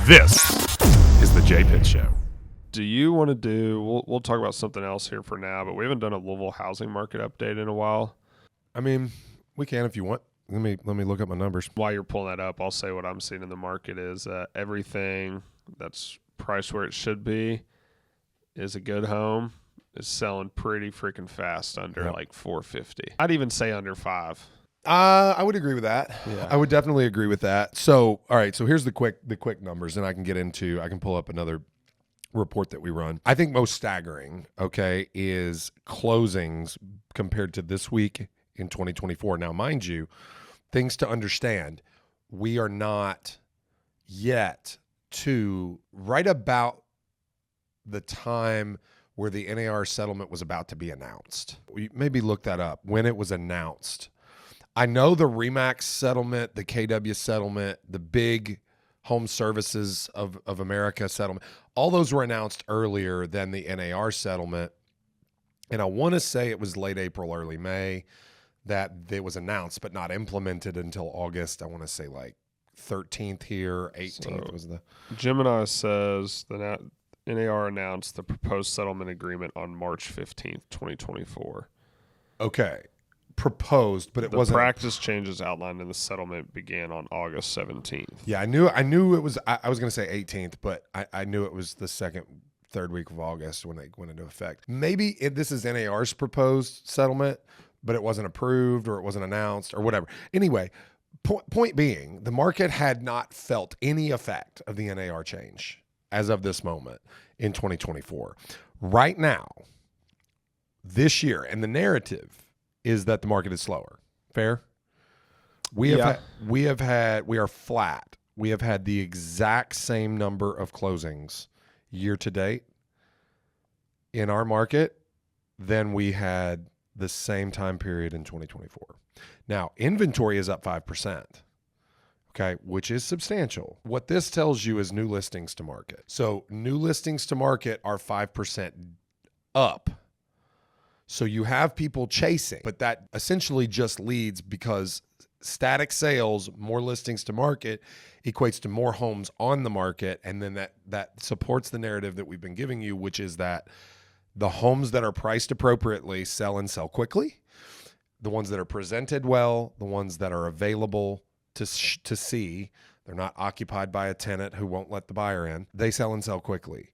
This is the J Pitt Show. Do you want to do? We'll talk about something else here for now, but we haven't done a Louisville housing market update in a while. I mean, we can if you want. Let me look up my numbers. While you're pulling that up, I'll say what I'm seeing in the market is everything that's priced where it should be is a good home is selling pretty freaking fast under like 450. I'd even say under 5. I would agree with that. Yeah. I would definitely agree with that. So, all right. So here's the quick numbers, and I can pull up another report that we run. I think most staggering, okay, is closings compared to this week in 2024. Now, mind you, things to understand, we are not yet to right about the time where the NAR settlement was about to be announced. We maybe look that up when it was announced. I know the RE/MAX settlement, the KW settlement, the big Home Services of America settlement, all those were announced earlier than the NAR settlement. And I want to say it was late April, early May that it was announced, but not implemented until August. I want to say like 13th here, 18th was the... Gemini says the NAR announced the proposed settlement agreement on March 15th, 2024. Okay. Proposed, but it wasn't. The practice changes outlined in the settlement began on August 17th. Yeah, I knew it was, I was going to say 18th, but I knew it was the third week of August when they went into effect. Maybe this is NAR's proposed settlement, but it wasn't approved or it wasn't announced or whatever. Anyway, point being, the market had not felt any effect of the NAR change as of this moment in 2024. Right now, this year, and the narrative is that the market is slower. Fair? We are flat. We have had the exact same number of closings year to date in our market than we had the same time period in 2024. Now, inventory is up 5%, okay, which is substantial. What this tells you is new listings to market. So new listings to market are 5% up. So you have people chasing, but that essentially just leads because static sales, more listings to market equates to more homes on the market. And then that supports the narrative that we've been giving you, which is that the homes that are priced appropriately sell and sell quickly. The ones that are presented well, the ones that are available to see, they're not occupied by a tenant who won't let the buyer in, they sell and sell quickly.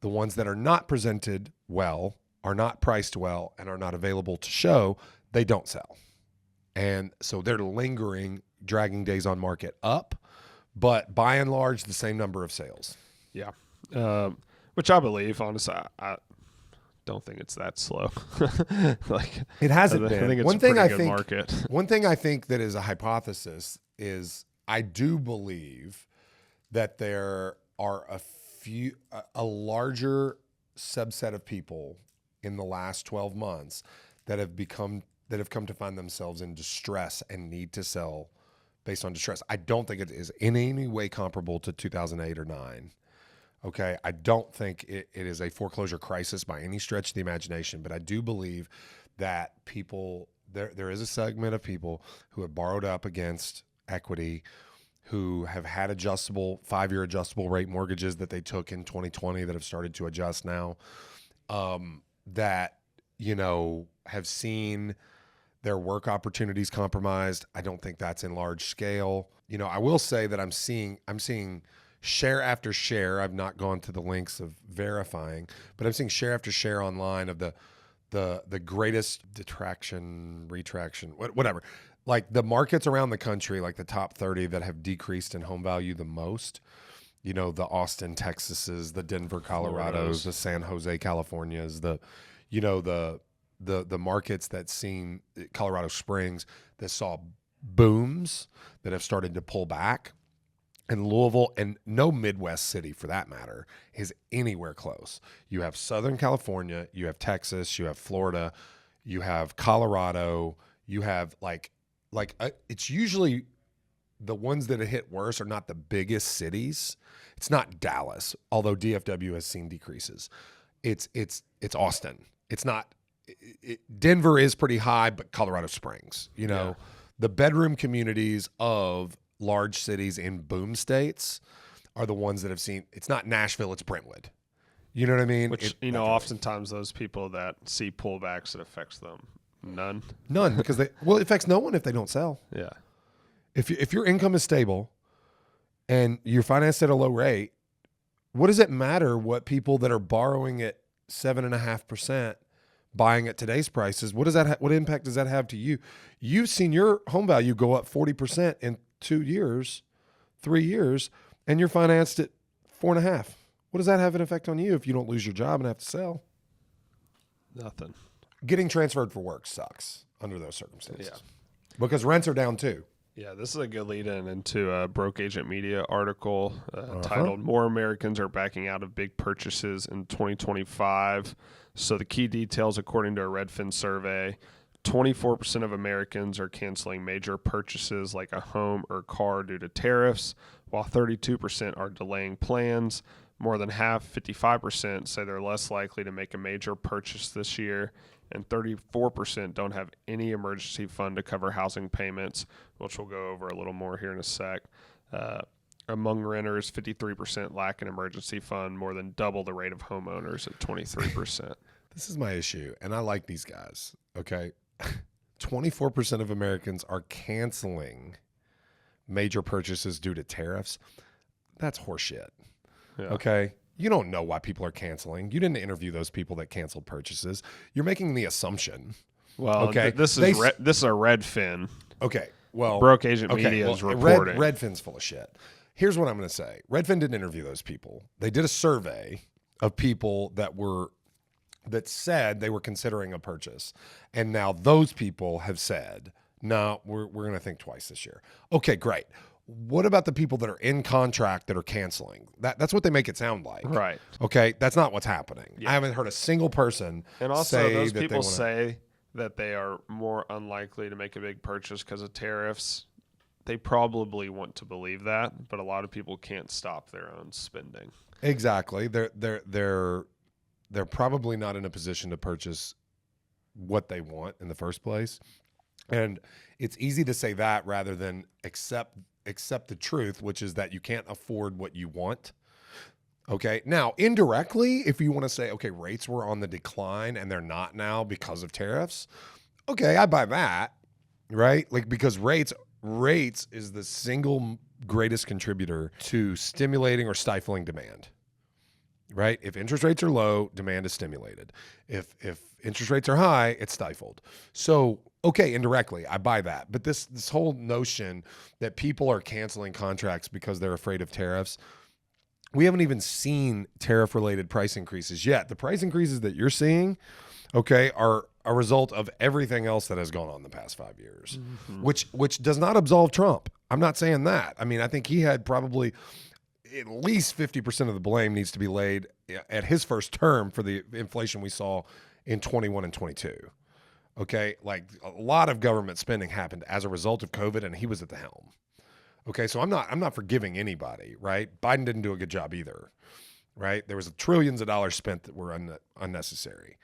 The ones that are not presented well, are not priced well, and are not available to show, they don't sell. And so they're lingering, dragging days on market up, but by and large, the same number of sales. Yeah. Which I believe, honestly, I don't think it's that slow. Like it hasn't been. I think it's a pretty good market. One thing I think that is a hypothesis is I do believe that there are a larger subset of people in the last 12 months that have come to find themselves in distress and need to sell based on distress. I don't think it is in any way comparable to 2008 or 9. Okay, I don't think it is a foreclosure crisis by any stretch of the imagination, but I do believe that people there is a segment of people who have borrowed up against equity, who have had 5-year adjustable rate mortgages that they took in 2020 that have started to adjust now. That, have seen their work opportunities compromised. I don't think that's in large scale. I will say that I'm seeing share after share. I've not gone to the links of verifying, but I'm seeing share after share online of the greatest retraction, whatever. Like the markets around the country, like the top 30 that have decreased in home value the most. The Austin, Texases, the Denver, Colorados, the San Jose, Californias, the markets that seen Colorado Springs that saw booms that have started to pull back. And Louisville, and no Midwest city for that matter, is anywhere close. You have Southern California, you have Texas, you have Florida, you have Colorado, you have it's usually the ones that have hit worse are not the biggest cities. It's not Dallas, although DFW has seen decreases. It's Austin. It's not Denver is pretty high, but Colorado Springs. The bedroom communities of large cities in boom states are the ones that have seen. It's not Nashville, it's Brentwood. You know what I mean? Which, oftentimes those people that see pullbacks, it affects them. None, because it affects no one if they don't sell. Yeah. If your income is stable and you're financed at a low rate, what does it matter what people that are borrowing at 7.5% buying at today's prices? What does that? What impact does that have to you? You've seen your home value go up 40% in 2 years, 3 years, and you're financed at 4.5%. What does that have an effect on you if you don't lose your job and have to sell? Nothing. Getting transferred for work sucks under those circumstances. Yeah. Because rents are down too. Yeah, this is a good lead-in into a Broke Agent Media article titled "More Americans Are Backing Out of Big Purchases in 2025." So the key details, according to a Redfin survey, 24% of Americans are canceling major purchases like a home or car due to tariffs, while 32% are delaying plans. More than half, 55%, say they're less likely to make a major purchase this year, and 34% don't have any emergency fund to cover housing payments, which we'll go over a little more here in a sec. Among renters, 53% lack an emergency fund, more than double the rate of homeowners at 23%. This is my issue, and I like these guys, okay? 24% of Americans are canceling major purchases due to tariffs. That's horseshit. Yeah. Okay, you don't know why people are canceling. You didn't interview those people that canceled purchases. You're making the assumption. Well, okay, this is a Redfin. Okay, well, Broke Agent Media is reporting. Redfin's full of shit. Here's what I'm going to say. Redfin didn't interview those people. They did a survey of people that said they were considering a purchase, and now those people have said, "No, we're going to think twice this year." Okay, great. What about the people that are in contract that are canceling? That's what they make it sound like. Right. Okay, that's not what's happening. Yeah. I haven't heard a single person And also, say those that people they wanna, say that they are more unlikely to make a big purchase because of tariffs. They probably want to believe that, but a lot of people can't stop their own spending. Exactly. They're probably not in a position to purchase what they want in the first place. And it's easy to say that rather than accept the truth, which is that you can't afford what you want. Okay. Now, indirectly, if you want to say, okay, rates were on the decline and they're not now because of tariffs. Okay, I buy that, right? Like, because rates is the single greatest contributor to stimulating or stifling demand, right? If interest rates are low, demand is stimulated. If interest rates are high, it's stifled. So, okay, indirectly, I buy that. But this whole notion that people are canceling contracts because they're afraid of tariffs, we haven't even seen tariff-related price increases yet. The price increases that you're seeing, okay, are a result of everything else that has gone on the past 5 years, which does not absolve Trump. I'm not saying that. I mean, I think he had probably at least 50% of the blame needs to be laid at his first term for the inflation we saw in 21 and 22. Okay, like a lot of government spending happened as a result of COVID, and he was at the helm. Okay, so I'm not forgiving anybody, right? Biden didn't do a good job either, right? There was trillions of dollars spent that were unnecessary.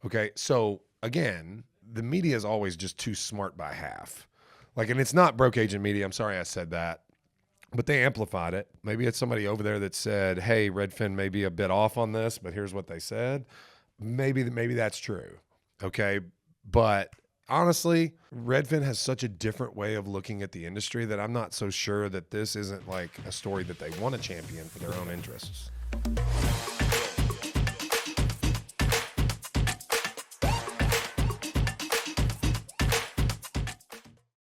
Okay, so again, the media is always just too smart by half. Like, and it's not Broke Agent Media. I'm sorry I said that, but they amplified it. Maybe it's somebody over there that said, "Hey, Redfin may be a bit off on this, but here's what they said." Maybe that's true. Okay. But honestly, Redfin has such a different way of looking at the industry that I'm not so sure that this isn't like a story that they want to champion for their own interests.